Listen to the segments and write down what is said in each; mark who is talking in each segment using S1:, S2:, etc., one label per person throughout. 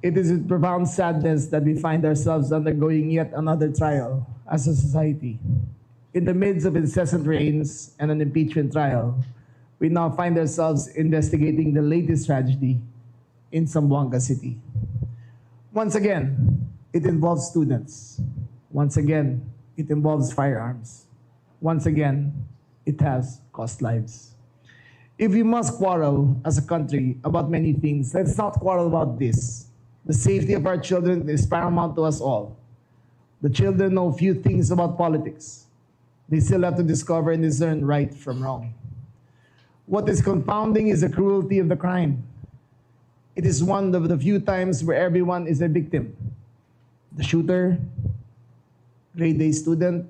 S1: It is with profound sadness that we find ourselves undergoing yet another trial as a society. In the midst of incessant rains and an impeachment trial, we now find ourselves investigating the latest tragedy in Zamboanga City. Once again, it involves students. Once again, it involves firearms. Once again, it has cost lives. If we must quarrel as a country about many things, let's not quarrel about this. The safety of our children is paramount to us all. The children know few things about politics. They still have to discover and discern right from wrong. What is confounding is the cruelty of the crime. It is one of the few times where everyone is a victim. The shooter, grade A student,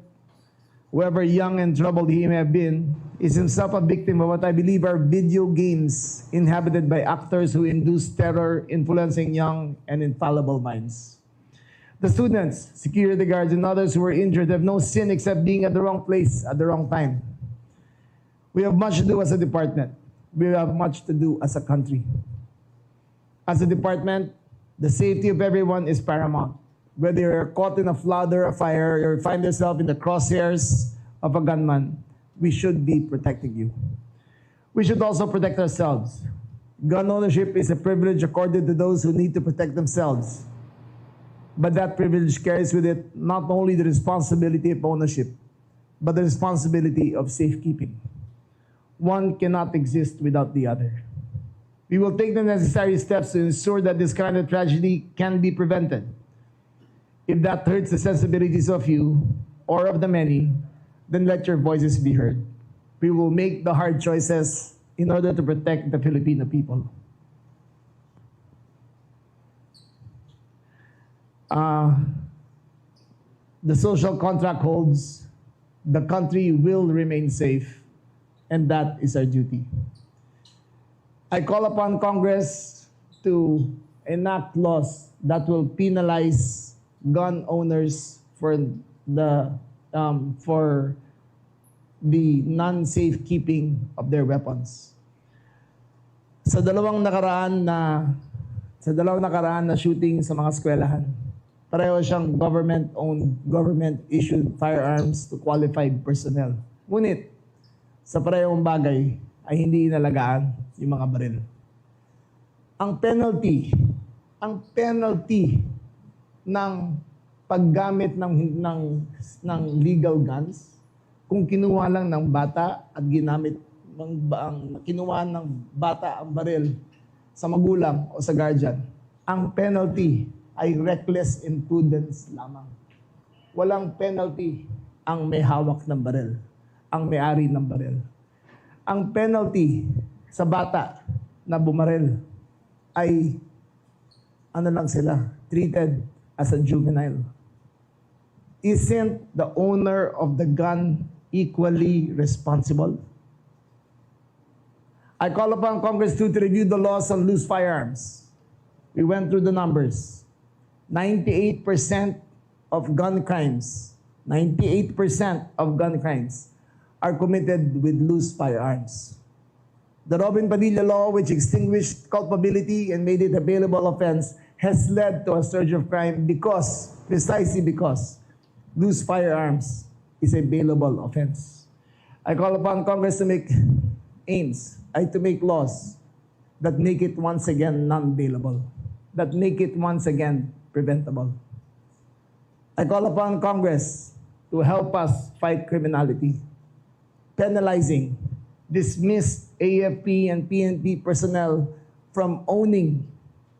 S1: whoever young and troubled he may have been, is himself a victim of what I believe are video games inhabited by actors who induce terror, influencing young and infallible minds. The students, security guards, and others who were injured have no sin except being at the wrong place at the wrong time. We have much to do as a department. We have much to do as a country. As a department, the safety of everyone is paramount. Whether you're caught in a flood or a fire, or you find yourself in the crosshairs of a gunman, we should be protecting you. We should also protect ourselves. Gun ownership is a privilege accorded to those who need to protect themselves. But that privilege carries with it not only the responsibility of ownership, but the responsibility of safekeeping. One cannot exist without the other. We will take the necessary steps to ensure that this kind of tragedy can be prevented. If that hurts the sensibilities of you or of the many, then let your voices be heard. We will make the hard choices in order to protect the Filipino people. The social contract holds, the country will remain safe, and that is our duty. I call upon Congress to enact laws that will penalize gun owners for the non-safe keeping of their weapons. Sa dalawang nakaraan na shooting sa mga eskwelahan, pareho siyang government-owned, government-issued firearms to qualified personnel. Ngunit, sa parehong bagay ay hindi inalagaan yung mga baril. Ang penalty ng paggamit ng legal guns, kung kinuha lang ng bata at kinuha ng bata ang baril sa magulang o sa guardian, ang penalty ay reckless imprudence lamang. Walang penalty ang may hawak ng baril, ang may-ari ng baril. Ang penalty sa bata na bumaril ay treated as a juvenile. Isn't the owner of the gun equally responsible? I call upon Congress to review the laws on loose firearms. We went through the numbers. 98% of gun crimes are committed with loose firearms. The Robin Padilla law, which extinguished culpability and made it a bailable offense, has led to a surge of crime precisely because loose firearms is a bailable offense. I call upon Congress to make laws that make it once again non-bailable, that make it once again preventable. I call upon Congress to help us fight criminality, penalizing dismissed AFP and PNP personnel from owning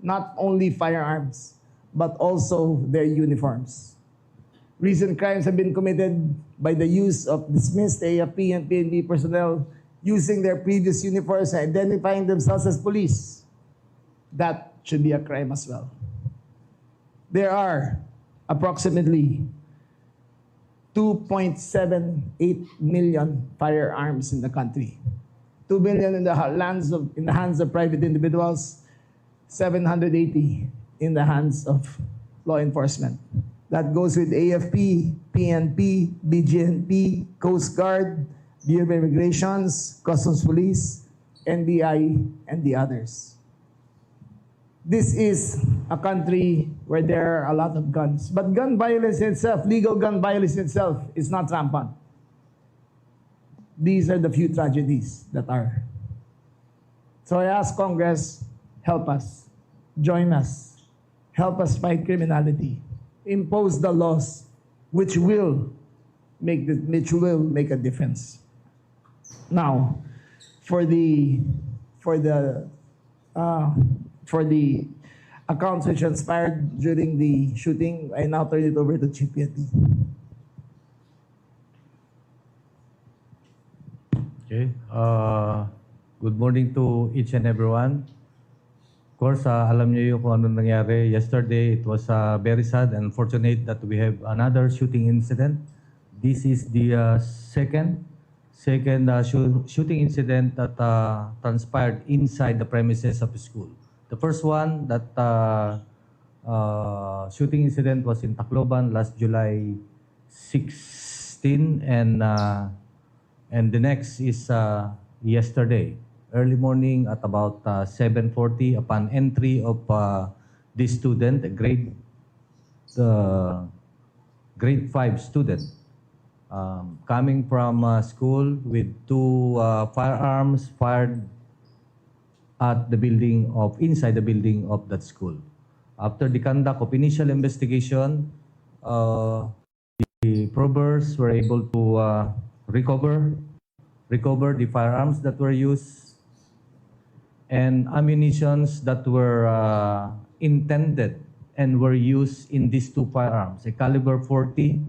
S1: not only firearms, but also their uniforms. Recent crimes have been committed by the use of dismissed AFP and PNP personnel using their previous uniforms and identifying themselves as police. That should be a crime as well. There are approximately 2.78 million firearms in the country. 2 million in the hands of private individuals, 780 in the hands of law enforcement. That goes with AFP, PNP, BGNP, Coast Guard, Bureau of Immigrations, Customs Police, NBI, and the others. this is a country where there are a lot of guns. But gun violence itself, legal gun violence itself, is not rampant. These are the few tragedies that are. So I ask Congress, help us, join us, help us fight criminality, impose the laws which will make a difference. Now, for the accounts which transpired during the shooting, I now turn it over to Chief Piety.
S2: Okay. Good morning to each and everyone. Of course, alam niyo yung kung ano nangyari. Yesterday, it was very sad and fortunate that we have another shooting incident. This is the second shooting incident that transpired inside the premises of the school. The first one, that shooting incident was in Tacloban last July 16, and the next is yesterday, early morning at about 7:40, upon entry of this student, a grade 5 student, coming from school with two firearms fired at the building inside the building of that school. After the conduct of initial investigation, the probers were able to recover the firearms that were used and ammunitions that were intended and were used in these two firearms, a caliber 40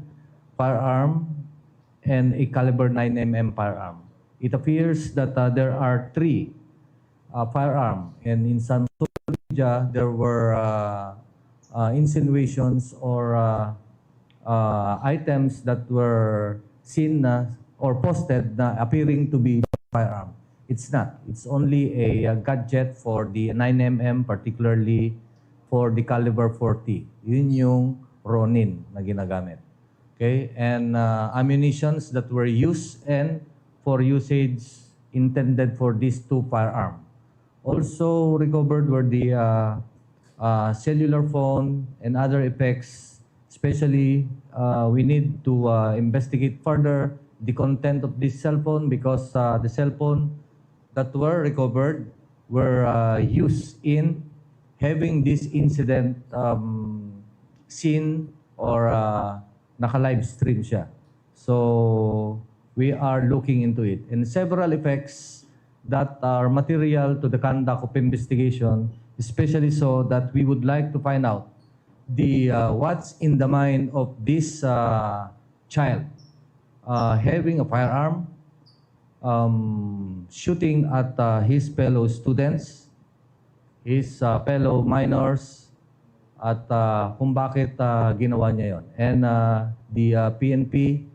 S2: firearm and a caliber 9mm firearm. It appears that there are three firearms, and in some social media there were insinuations or items that were seen or posted na appearing to be firearm. It's not. It's only a gadget for the 9mm, particularly for the caliber 40. Yun yung Ronin na ginagamit. Okay? And ammunitions that were used and for usage intended for these two firearms. Also recovered were the cellular phone and other effects. Especially, we need to investigate further the content of this cell phone, because the cell phone that were recovered were used in having this incident seen or naka-live stream siya. So we are looking into it. And several effects that are material to the conduct of investigation, especially so that we would like to find out the what's in the mind of this child. Having a firearm, shooting at his fellow students, his fellow minors, at kung bakit ginawa niya yon. And the PNP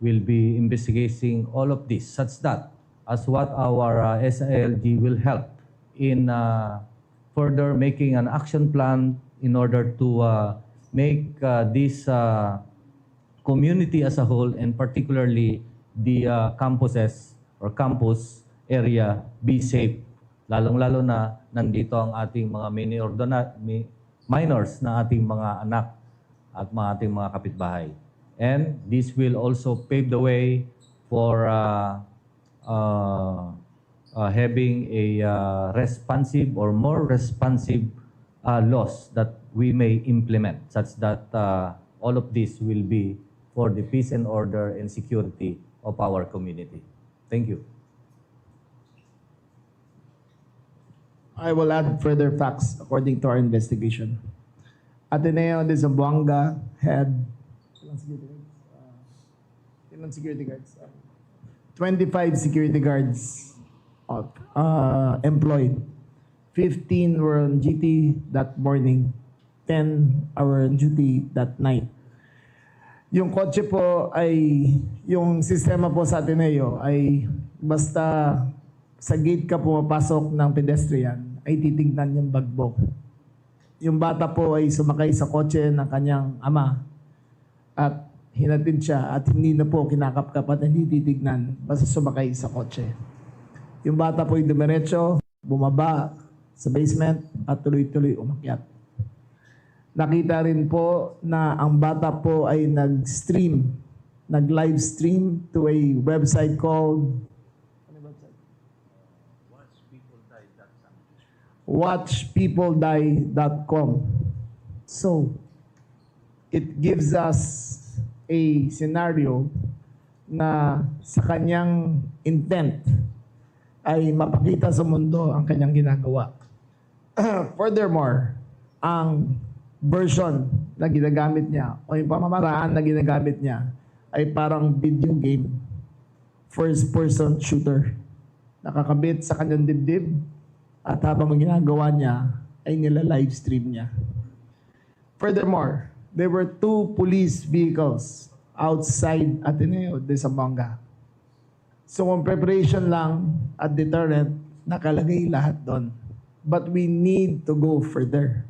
S2: will be investigating all of this, such that as what our SILG will help in further making an action plan in order to make this community as a whole, and particularly the campuses or campus area, be safe. Lalong-lalo na nandito ang ating mga minors na ating mga anak at ating mga kapitbahay. And this will also pave the way for having a responsive or more responsive laws that we may implement, such that all of this will be for the peace and order and security of our community. Thank you.
S1: I will add further facts according to our investigation. Ateneo de Zamboanga had ilang security guards? 25 security guards employed. 15 were on duty that morning. 10 were on duty that night. Yung kotse po ay, yung sistema po sa Ateneo ay basta sa gate ka pumapasok ng pedestrian, ay titignan yung bagbok. Yung bata po ay sumakay sa kotse ng kanyang ama at hinatid siya at hindi na po kinakapkap at hindi titignan basta sumakay sa kotse. Yung bata po ay dumiretso, bumaba, sa basement at tuloy-tuloy umakyat. Nakita rin po na ang bata po ay nag-live stream to a website called watchpeopledie.com. So, it gives us a scenario na sa kanyang intent ay mapakita sa mundo ang kanyang ginagawa. Furthermore, ang version na ginagamit niya o yung pamamaraan na ginagamit niya ay parang video game, first-person shooter. Nakakabit sa kanyang dibdib at habang ginagawa niya ay nila-live stream niya. Furthermore, there were 2 police vehicles outside Ateneo de Zamboanga. So kung preparation lang at deterrent, nakalagay lahat doon. But we need to go further.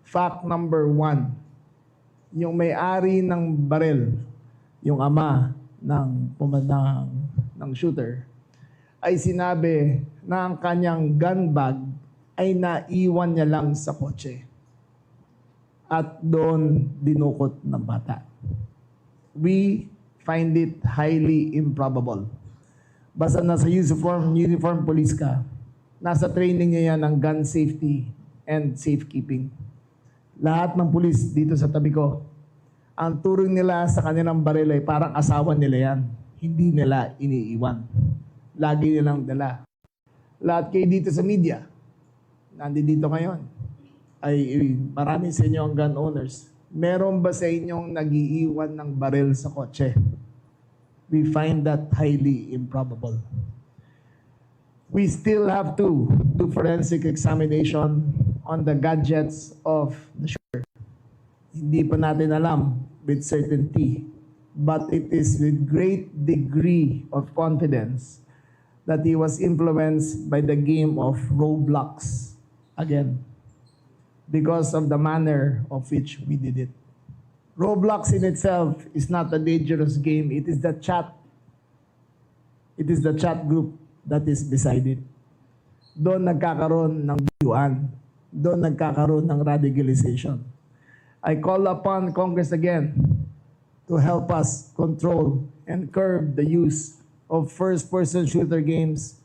S1: Fact number 1, yung may-ari ng baril, yung ama ng shooter, ay sinabi na ang kanyang gun bag ay naiwan niya lang sa kotse. At doon dinukot ng bata. We find it highly improbable. Basta nasa uniform police ka, nasa training niya yan ng gun safety and safekeeping. Lahat ng police dito sa tabi ko, ang turing nila sa kanilang baril ay parang asawa nila yan. Hindi nila iniiwan. Lagi nilang dala. Lahat kayo dito sa media, nandito ngayon, ay marami sa inyo ang gun owners. Meron ba sa inyong nag-iiwan ng baril sa kotse? We find that highly improbable. We still have to do forensic examination on the gadgets of the shooter. Hindi pa natin alam with certainty, but it is with great degree of confidence that he was influenced by the game of Roblox again, because of the manner of which we did it. Roblox in itself is not a dangerous game. It is the chat. It is the chat group that is beside it. Doon nagkakaroon ng biyuan. Doon nagkakaroon ng radicalization. I call upon Congress again to help us control and curb the use of first-person shooter games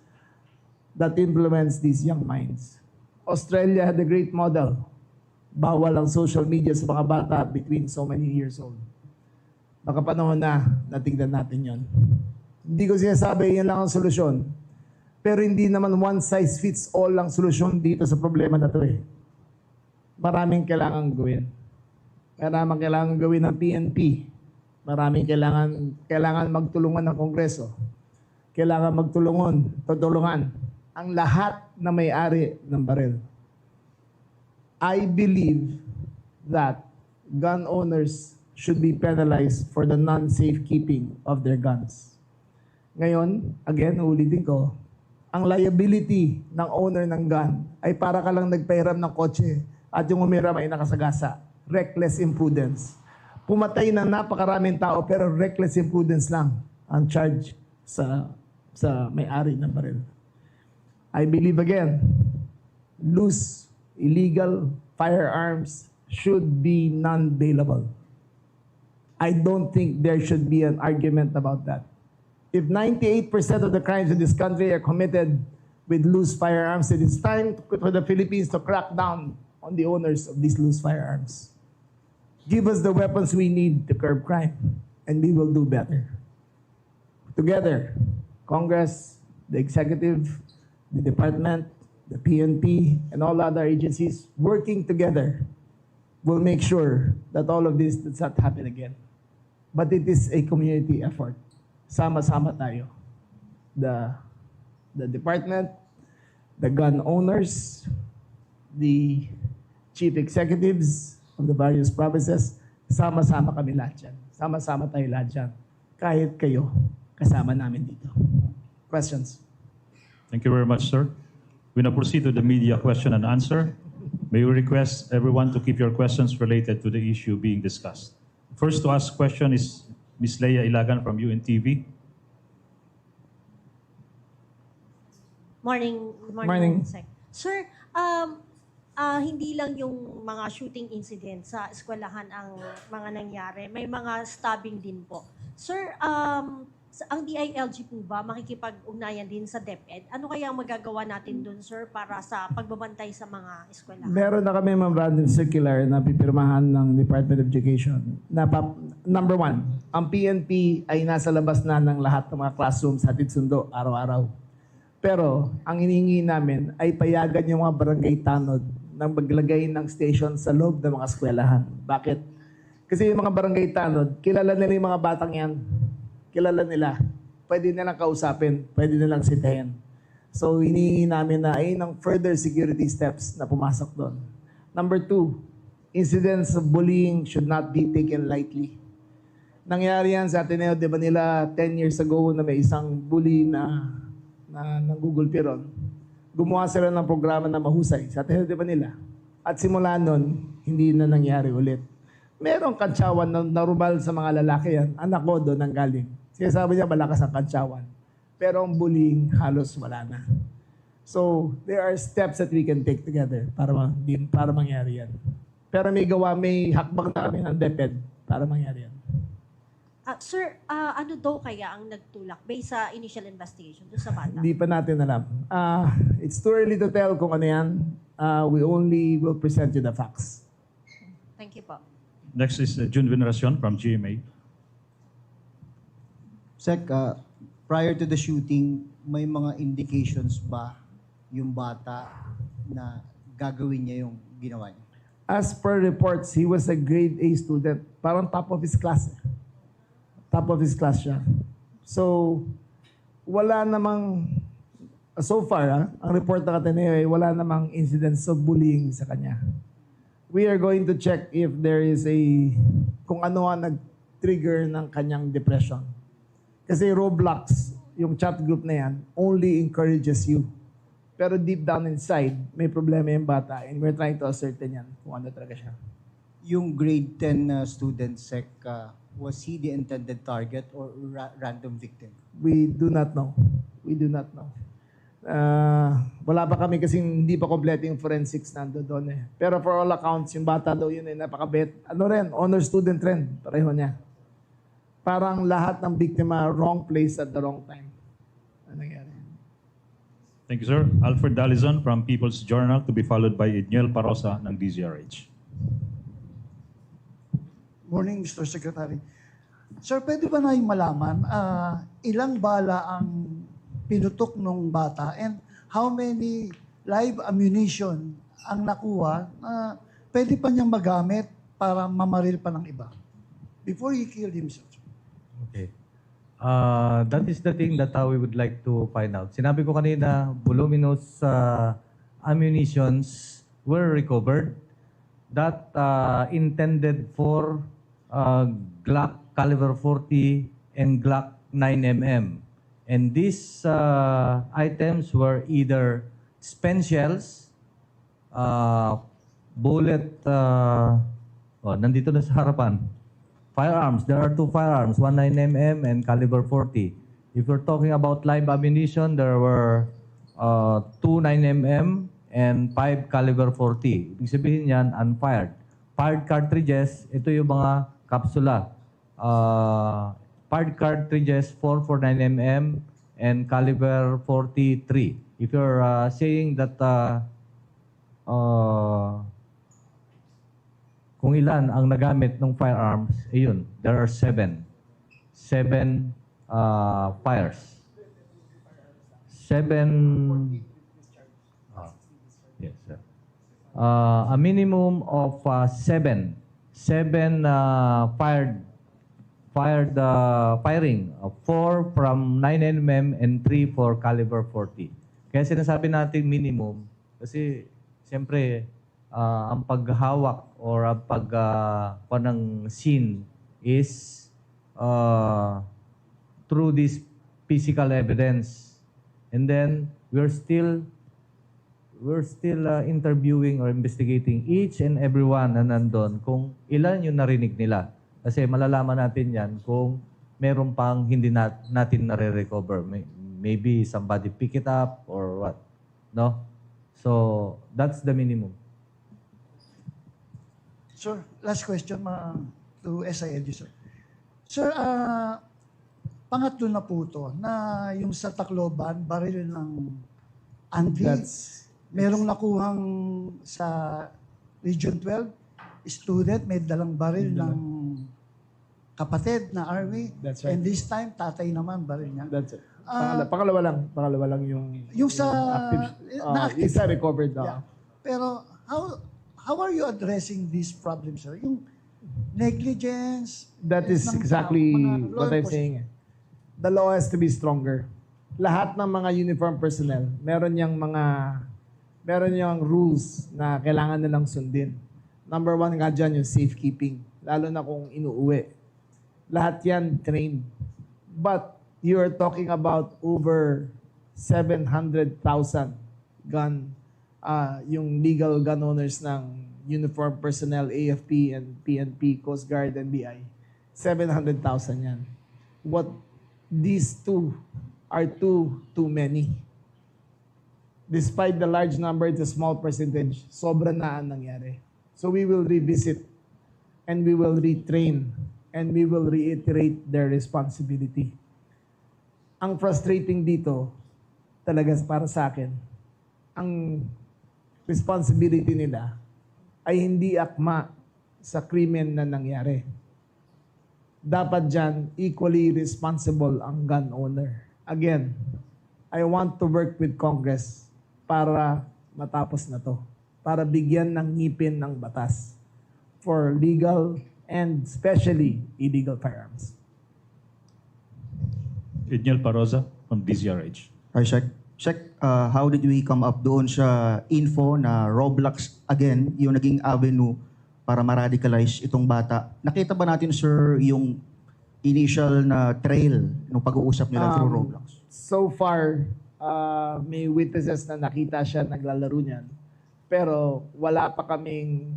S1: that influence these young minds. Australia had a great model. Bawal ang social media sa mga bata between so many years old. Baka panahon na tignan natin yon. Hindi ko sinasabi yan lang ang solusyon. Pero hindi naman one size fits all ang solusyon dito sa problema na to eh. Maraming kailangan gawin. Maraming kailangan gawin ng PNP. Maraming kailangan magtulungan ng Kongreso. Kailangan tutulungan ang lahat na may-ari ng baril. I believe that gun owners should be penalized for the non-safe keeping of their guns. Ngayon, again, ulitin ko, ang liability ng owner ng gun ay para ka lang nagpahiram ng kotse at yung umiram ay nakasagasa. Reckless imprudence. Pumatay na napakaraming tao pero reckless imprudence lang ang charge sa may-ari ng baril. I believe again, loose illegal firearms should be non-bailable. I don't think there should be an argument about that. If 98% of the crimes in this country are committed with loose firearms, it is time for the Philippines to crack down on the owners of these loose firearms. Give us the weapons we need to curb crime, and we will do better. Together, Congress, the executive, the department, the PNP, and all other agencies working together will make sure that all of this does not happen again. But it is a community effort. Sama-sama tayo. The department, the gun owners, the chief executives of the various provinces, sama-sama kami lahat yan. Sama-sama tayo lahat yan. Kahit kayo, kasama namin dito. Questions?
S3: Thank you very much, sir. We now proceed to the media question and answer. May we request everyone to keep your questions related to the issue being discussed. First to ask question is Ms. Leia Ilagan from UNTV.
S4: Morning.
S1: Morning.
S4: Sec. Sir, hindi lang yung mga shooting incident sa eskwelahan ang mga nangyari. May mga stabbing din po. Sir, ang DILG po ba makikipag-ugnayan din sa DepEd? Ano kaya ang magagawa natin dun, sir, para sa pagbabantay sa mga eskwelahan?
S1: Meron na kami memorandum circular na pipirmahan ng Department of Education. Number one, ang PNP ay nasa labas na ng lahat ng mga classrooms hatid sundo araw-araw. Pero ang hinihingi namin ay payagan yung mga barangay tanod ng maglagay ng station sa loob ng mga eskwelahan. Bakit? Kasi yung mga barangay tanod, kilala nila yung mga batang yan. Kilala nila. Pwede nilang kausapin. Pwede nilang sitahin. So, hinihingi namin na ay ng further security steps na pumasok doon. Number two, incidents of bullying should not be taken lightly. Nangyari yan sa Ateneo de Manila 10 years ago na may isang bully na ng Google Piron. Gumawa sila ng programa na mahusay sa Ateneo de Manila. At simula nun, hindi na nangyari ulit. Merong kantsawan na normal sa mga lalaki yan. Anak ko doon ang galing. Kasi sabi niya malakas ang kantsawan. Pero ang bullying halos wala na. So, there are steps that we can take together para mangyari yan. Pero may hakbang na kami ng DepEd para mangyari yan.
S4: Sir, ano daw kaya ang nagtulak based sa initial investigation doon sa bata?
S1: Hindi pa natin alam. It's too early to tell kung ano yan. We only will present you the facts.
S4: Thank you po.
S3: Next is June Veneracion from GMA.
S5: Sec, prior to the shooting, may mga indications ba yung bata na gagawin niya yung ginawa niya?
S1: As per reports, he was a grade A student. Parang top of his class. Top of his class siya. So, wala namang, so far, ang report ng Ateneo ay wala namang incidents of bullying sa kanya. We are going to check if there is kung ano ang nag-trigger ng kanyang depression. Kasi Roblox, yung chat group na yan, only encourages you. Pero deep down inside, may problema yung bata and we're trying to ascertain yan kung ano talaga siya.
S5: Yung grade 10 student, Sec, was he the intended target or random victim?
S1: We do not know. We do not know. Wala pa kami kasi hindi pa kompleto yung forensics nando doon eh. Pero for all accounts, yung bata daw yun eh, napakabait. Ano rin, honor student rin, pareho niya. Parang lahat ng biktima, wrong place at the wrong time. Ano nangyari?
S3: Thank you, sir. Alfred Dalizon from People's Journal to be followed by Edniel Parosa ng DZRH.
S6: Morning, Mr. Secretary. Sir, pwede ba namin malaman ilang bala ang pinutok nung bata and how many live ammunition ang nakuha na pwede pa niyang magamit para mamaril pa ng iba before he killed himself?
S2: Okay. That is the thing that we would like to find out. Sinabi ko kanina, voluminous ammunitions were recovered that intended for Glock caliber 40 and Glock 9mm. And these items were either spent shells, bullet, nandito na sa harapan. Firearms, there are two firearms, one 9mm and caliber 40. If you're talking about live ammunition, there were two 9mm and 5 caliber 40. Ibig sabihin yan, unfired. Fired cartridges, ito yung mga kapsula. Fired cartridges 4 for 9mm and caliber 43. If you're saying that kung ilan ang nagamit ng firearms, ayun, there are 7. 7 fires. 7 yes, sir. A minimum of 7 firing, 4 from 9mm and 3 for caliber 40. Kaya sinasabi natin minimum kasi siyempre ang paghawak or ang ng scene is through this physical evidence. And then we're still interviewing or investigating each and everyone na nandun kung ilan yung narinig nila. Kasi malalaman natin yan kung meron pang hindi natin nare-recover. Maybe somebody pick it up or what. No? So that's the minimum.
S6: Sir, last question to SILG, sir. Sir, pangatlo na po to, na yung sa Tacloban, baril ng Andy, merong nakuhang sa Region 12, student, may dalang baril ng kapatid na army.
S1: That's right.
S6: And this time, tatay naman, baril niya.
S1: That's it. Pangalawa lang yung
S6: Yung sa
S1: active.
S6: na-active.
S1: Isa recovered na.
S6: Yeah. Pero how are you addressing this problem, sir? Yung negligence.
S1: That is
S6: ng
S1: exactly
S6: mga law
S1: what I'm
S6: enforcement.
S1: saying. The law has to be stronger. Lahat ng mga uniform personnel, meron niyang rules na kailangan nilang sundin. Number one nga dyan yung safekeeping, lalo na kung inuuwi. Lahat yan trained. But you are talking about over 700,000 gun, yung legal gun owners ng uniform personnel, AFP and PNP, Coast Guard and BI. 700,000 yan. These two are too many. Despite the large number, it's a small percentage. Sobra na ang nangyari. So we will revisit and we will retrain and we will reiterate their responsibility. Ang frustrating dito, talaga para sa akin, ang responsibility nila ay hindi akma sa krimen na nangyari. Dapat dyan, equally responsible ang gun owner. Again, I want to work with Congress para matapos na to. Para bigyan ng ngipin ng batas for legal and especially illegal firearms.
S3: Edniel Paroza from DZRH.
S7: Hi, Shek, how did we come up doon sa info na Roblox, again, yung naging avenue para ma-radicalize itong bata? Nakita ba natin, sir, yung initial na trail nung pag-uusap nila through Roblox?
S1: So far, may witnesses na nakita siya naglalaro niyan. Pero wala pa kaming,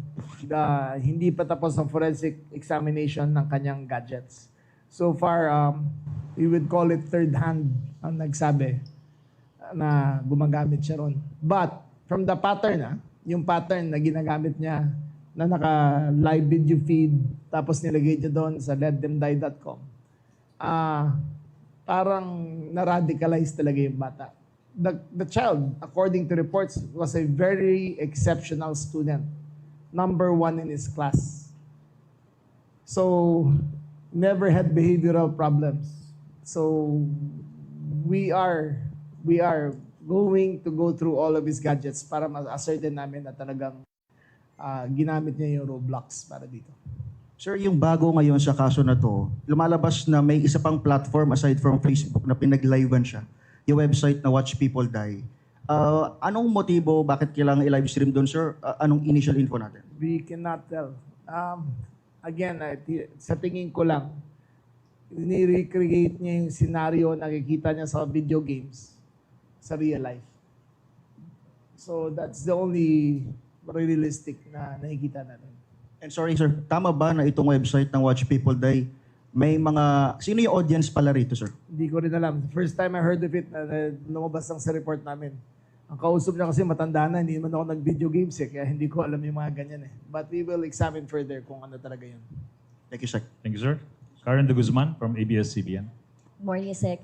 S1: hindi pa tapos ang forensic examination ng kanyang gadgets. So far, we would call it third hand ang nagsabi na gumagamit siya ron. But from the pattern, yung pattern na ginagamit niya na naka-live video feed tapos nilagay niya doon sa letthemdie.com, parang na-radicalize talaga yung bata. The child, according to reports, was a very exceptional student. Number 1 in his class. So, never had behavioral problems. So, we are going to go through all of his gadgets para ma-ascertain namin na talagang ginamit niya yung Roblox para dito.
S7: Sir, yung bago ngayon sa kaso na to, lumalabas na may isa pang platform aside from Facebook na pinag-livean siya, yung website na Watch People Die. Anong motibo, bakit kailangan i-live stream doon, sir? Anong initial info natin?
S1: We cannot tell. Again, sa tingin ko lang, ni-recreate niya yung scenario na nakikita niya sa video games sa real life. So that's the only realistic na nakikita natin.
S7: And sorry, sir, tama ba na itong website ng Watch People Die, may mga, sino yung audience pala rito, sir?
S1: Hindi ko rin alam. First time I heard of it, na lumabas lang sa report namin. Ang kausap niya kasi matanda na, hindi naman ako nag-video games kaya hindi ko alam yung mga ganyan But we will examine further kung ano talaga yun.
S7: Thank you, sir.
S3: Thank you, sir. Karen de Guzman from ABS-CBN.
S8: Morning, Sec.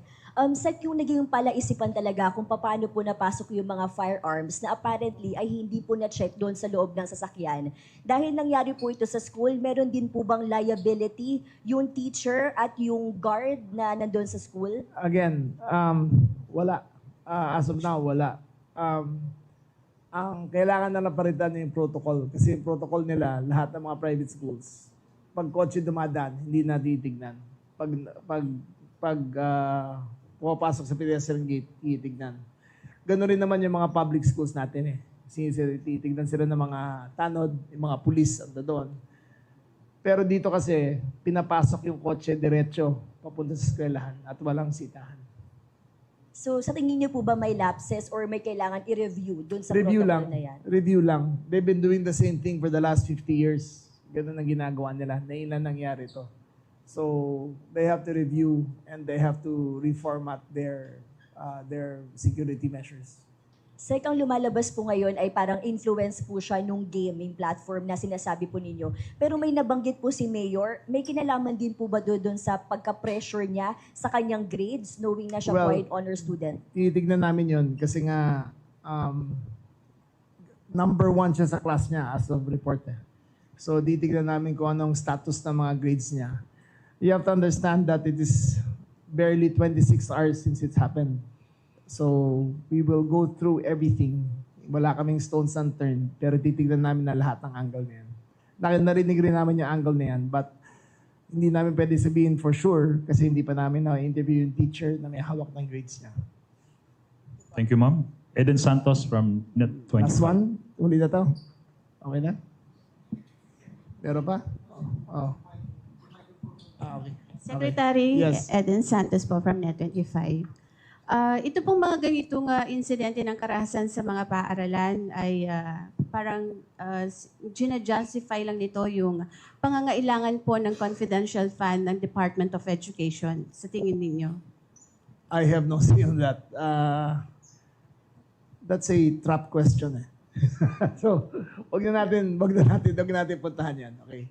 S8: Sec, yung naging palaisipan talaga kung paano po napasok yung mga firearms na apparently ay hindi po na-check doon sa loob ng sasakyan. Dahil nangyari po ito sa school, meron din po bang liability yung teacher at yung guard na nandun sa school?
S1: Again, wala. As of now, wala. Ang kailangan na napalitan yung protocol. Kasi yung protocol nila, lahat ng mga private schools, pag kotse dumadaan, hindi na titignan. Pag pumapasok sa pedestrian gate, titignan. Gano'n rin naman yung mga public schools natin Kasi titignan sila ng mga tanod, yung mga pulis ando doon. Pero dito kasi, pinapasok yung kotse diretso papunta sa eskwelahan at walang sitahan.
S8: So sa tingin niyo po ba may lapses or may kailangan i-review doon sa
S1: Review
S8: protocol
S1: lang.
S8: na yan?
S1: Review lang. They've been doing the same thing for the last 50 years. Ganun ang ginagawa nila. Nailan nangyari to. So they have to review and they have to reformat their security measures.
S8: Sek, ang lumalabas po ngayon ay parang influence po siya nung gaming platform na sinasabi po ninyo. Pero may nabanggit po si Mayor, may kinalaman din po ba doon sa pagka-pressure niya sa kanyang grades, knowing na siya po
S1: Well,
S8: ay honor student?
S1: Tinitignan namin yon kasi nga number 1 siya sa class niya as of report. So titignan namin kung anong status ng mga grades niya. You have to understand that it is barely 26 hours since it's happened. So we will go through everything. Wala kaming stones unturned, pero titignan namin na lahat ng angle na yan. Narinig rin namin yung angle na yan, but hindi namin pwede sabihin for sure kasi hindi pa namin na-interview yung teacher na may hawak ng grades niya.
S3: Thank you, ma'am. Eden Santos from Net25.
S1: Last one? Uli na to? Okay na? Meron pa? Oh. Okay.
S9: Secretary
S1: Yes.
S9: Eden Santos po from Net25. Ito pong mga ganitong insidente ng karahasan sa mga paaralan ay parang gina-justify lang nito yung pangangailangan po ng confidential fund ng Department of Education. Sa tingin ninyo?
S1: I have no say on that. That's a trap question eh. So, wag na natin puntahan yan. Okay.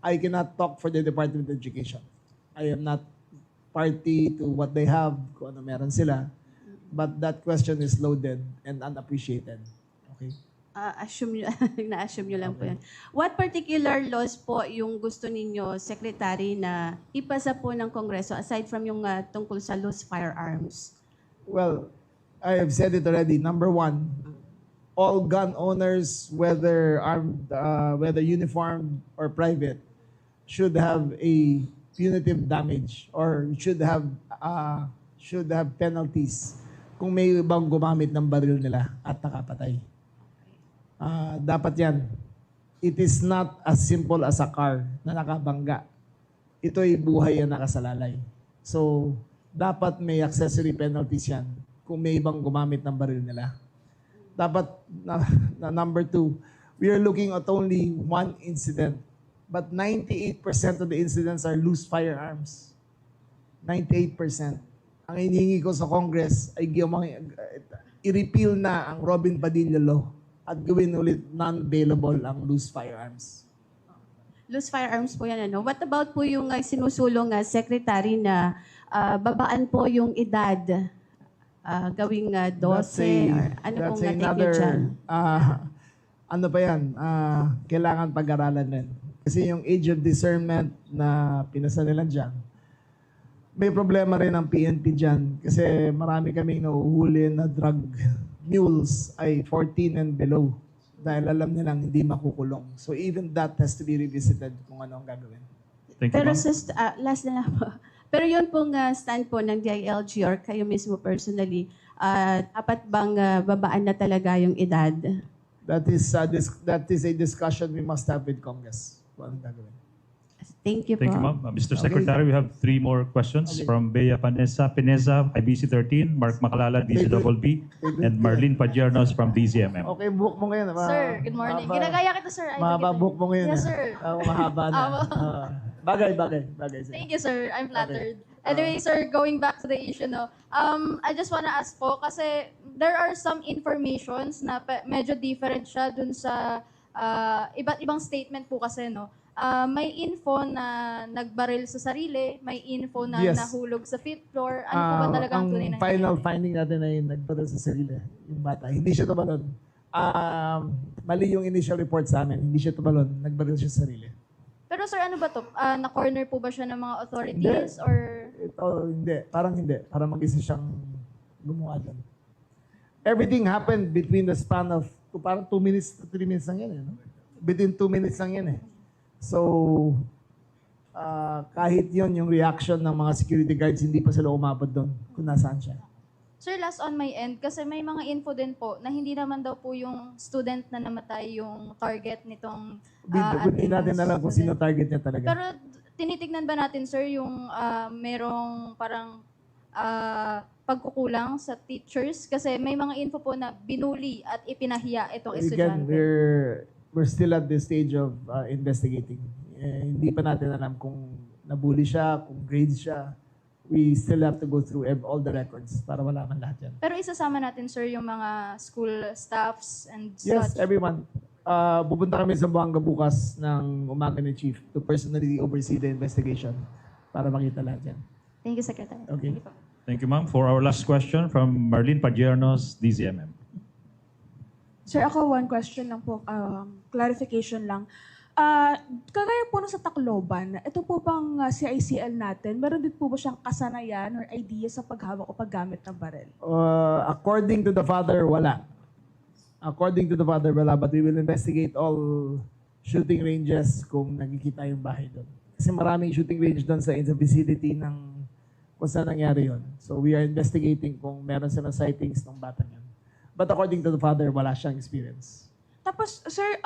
S1: I cannot talk for the Department of Education. I am not party to what they have, kung ano meron sila. But that question is loaded and unappreciated. Okay?
S9: Na-assume nyo lang po yan. What particular laws po yung gusto ninyo, Secretary, na ipasa po ng Kongreso aside from yung tungkol sa loose firearms?
S1: Well, I have said it already. Number 1, all gun owners, whether armed, whether uniformed or private, should have a punitive damage or should have penalties kung may ibang gumamit ng baril nila at nakapatay. Dapat yan. It is not as simple as a car na nakabangga. Ito ay buhay na nakasalalay. So, dapat may accessory penalties yan kung may ibang gumamit ng baril nila. Dapat, na number 2, we are looking at only one incident. But 98% of the incidents are loose firearms. 98%. Ang hinihingi ko sa Congress ay i-repeal na ang Robin Padilla Law at gawin ulit non-bailable ang loose firearms.
S9: Loose firearms po yan, ano? What about po yung sinusulong Secretary na babaan po yung edad? Gawing 12? Or ano pong natin nyo dyan?
S1: Ano pa yan? Kailangan pag-aralan rin. Kasi yung age of discernment na pinasa nila dyan, may problema rin ang PNP dyan. Kasi marami kaming nauhuli na drug mules ay 14 and below. Dahil alam nilang hindi makukulong. So even that has to be revisited kung ano ang gagawin.
S3: Thank you,
S9: Pero
S3: ma'am.
S9: last na lang po. Pero yun pong stand po ng DILG or kayo mismo personally, dapat bang babaan na talaga yung edad?
S1: That is a discussion we must have with Congress. Kung anong gagawin.
S9: Thank you po.
S3: Thank you, ma'am. Mr. Secretary, we have 3 more questions from Bea Pineza, IBC 13, Mark Macalala, DCWB, and Marlene Padiernos from DZMM.
S1: Okay, book mo ngayon.
S10: Sir, good morning. Ginagaya kita, sir.
S1: Mahaba book mo ngayon.
S10: Yes, sir.
S1: Mahaba na. Bagay. Sir.
S10: Thank you, sir. I'm flattered. Anyway, sir, going back to the issue, no, I just wanna ask po, kasi there are some informations na medyo different siya dun sa iba't ibang statement po kasi, no. May info na nagbaril sa sarili, may info na
S1: Yes.
S10: nahulog sa 5th floor. Ano po ba talaga ang tunay na
S1: Ang final finding natin ay nagbaril sa sarili, yung bata. Hindi siya tumalon. Mali yung initial report sa amin. Hindi siya tumalon. Nagbaril siya sa sarili.
S10: Pero sir, ano ba to? Na-corner po ba siya ng mga authorities or...
S1: Ito, hindi. Parang hindi. Parang mag-isa siyang gumawa doon. Everything happened between the span of parang 2 minutes to 3 minutes lang yan. Eh, no? Within 2 minutes lang yan eh. So, kahit yon yung reaction ng mga security guards, hindi pa sila umabot doon kung nasaan siya.
S10: Sir, last on my end, kasi may mga info din po na hindi naman daw po yung student na namatay yung target nitong
S1: Hindi natin alam kung sino target niya talaga.
S10: Pero tinitignan ba natin, sir, yung merong parang pagkukulang sa teachers? Kasi may mga info po na binuli at ipinahiya itong
S1: Again,
S10: estudyante.
S1: we're still at the stage of investigating. Hindi pa natin alam kung nabully siya, kung grade siya, we still have to go through all the records para malaman lahat yan.
S10: Pero isasama natin, sir, yung mga school staffs and
S1: Yes,
S10: such.
S1: everyone. Pupunta kami sa Buanga bukas ng umaga ni Chief to personally oversee the investigation para makita lahat yan.
S10: Thank you, Secretary.
S1: Okay.
S10: Thank you po.
S3: Thank you, ma'am. For our last question from Marlene Padiernos, DZMM.
S11: Sir, ako one question lang po, clarification lang. Kagaya po nung sa Tacloban, ito po bang CICL natin, meron din po ba siyang kasanayan or idea sa paghawak o paggamit ng baril?
S1: According to the father, wala. According to the father, wala. But we will investigate all shooting ranges kung nakikita yung bahay doon. Kasi maraming shooting range doon sa vicinity ng kung saan nangyari yun. So we are investigating kung meron silang sightings ng batang yun. But according to the father, wala siyang experience.
S11: Tapos, sir,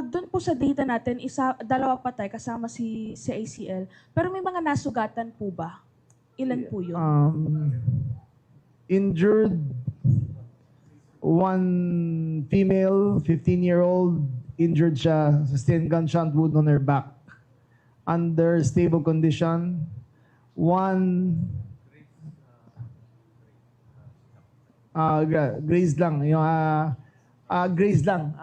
S11: doon po sa data natin, dalawa patay kasama si CICL. Pero may mga nasugatan po ba? Ilan po yun?
S1: Injured, one female, 15-year-old, injured siya, sustained gunshot wound on her back. Under stable condition. One, graze lang. Yung, graze lang.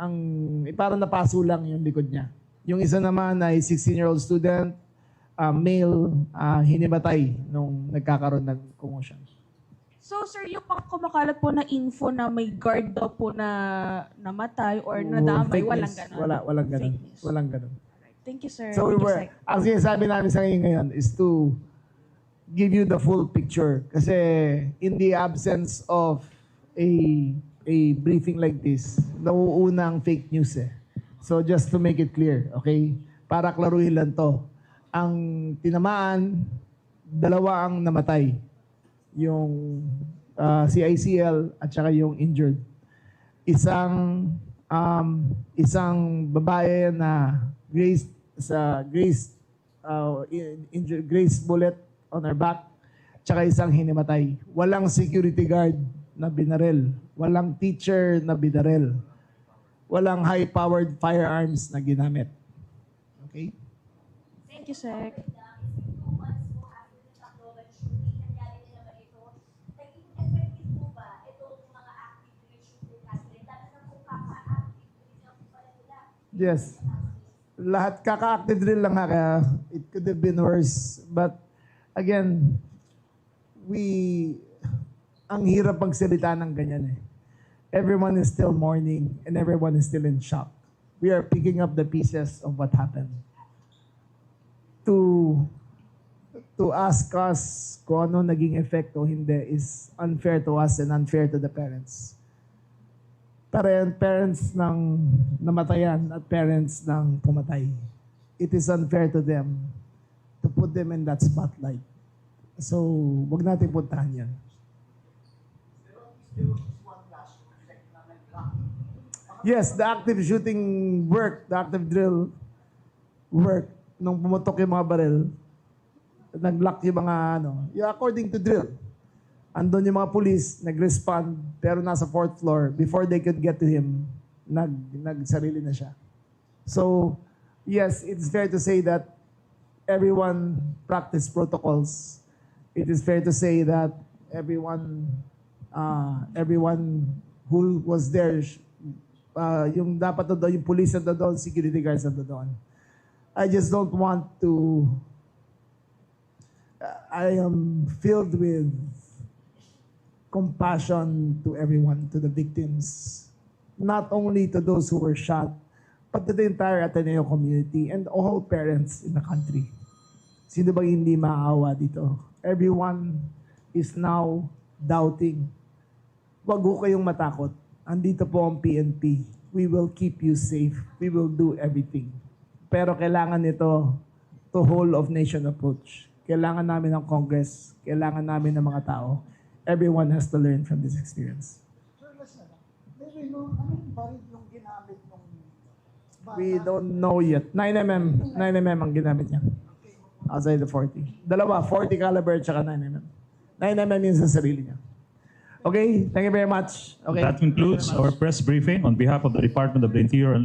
S1: Parang napaso lang yung likod niya. Yung isa naman ay 16-year-old student, male, hinimatay nung nagkakaroon ng commotion.
S11: So, sir, yung pang kumakalat po na info na may guard daw po na namatay or nadamay,
S1: Fake
S11: walang
S1: news.
S11: ganon?
S1: Walang ganon.
S11: Fake news.
S1: Walang ganon.
S11: Thank you, sir.
S1: So
S11: Thank you, Sec.
S1: ang sinasabi namin sa inyo ngayon is to give you the full picture. Kasi in the absence of a briefing like this, nauuna ang fake news eh. So just to make it clear, okay? Para klaruhin lang to. Ang tinamaan, dalawa ang namatay. Yung CICL at saka yung injured. Isang babae na graze bullet on her back, tsaka isang hinimatay. Walang security guard na binaril. Walang teacher na binaril. Walang high-powered firearms na ginamit. Okay?
S11: Thank you, Sec.
S1: Yes. Lahat kaka-active drill lang ha, kaya it could have been worse. But again, ang hirap magsalita ng ganyan eh. Everyone is still mourning and everyone is still in shock. We are picking up the pieces of what happened. To ask us kung ano naging effect o hindi is unfair to us and unfair to the parents. Parents ng namatayan at parents ng pumatay. It is unfair to them to put them in that spotlight. So, wag natin puntahan yan. Yes, the active shooting work, the active drill work, nung pumutok yung mga baril, nag-lock yung mga according to drill. Andun yung mga police, nag-respond, pero nasa 4th floor. Before they could get to him, nagsarili na siya. So, yes, it's fair to say that everyone practiced protocols. It is fair to say that everyone who was there, yung dapat doon, yung police na doon, security guards na doon. I just don't want to, I am filled with compassion to everyone, to the victims, not only to those who were shot, but to the entire Ateneo community and all parents in the country. Sino bang hindi maawa dito? Everyone is now doubting. Wag ho kayong matakot. Andito po ang PNP. We will keep you safe. We will do everything. Pero kailangan nito to whole of nation approach. Kailangan namin ng Congress. Kailangan namin ng mga tao. Everyone has to learn from this experience.
S6: Sir, listen. Maybe anong baril yung ginamit ng bata?
S1: We don't know yet. 9mm ang ginamit niya. Outside the 40. Dalawa, 40 caliber at saka 9mm. 9mm yun sa sarili niya. Okay, thank you very much. Okay.
S3: That concludes our press briefing on behalf of the Department of the Interior and Local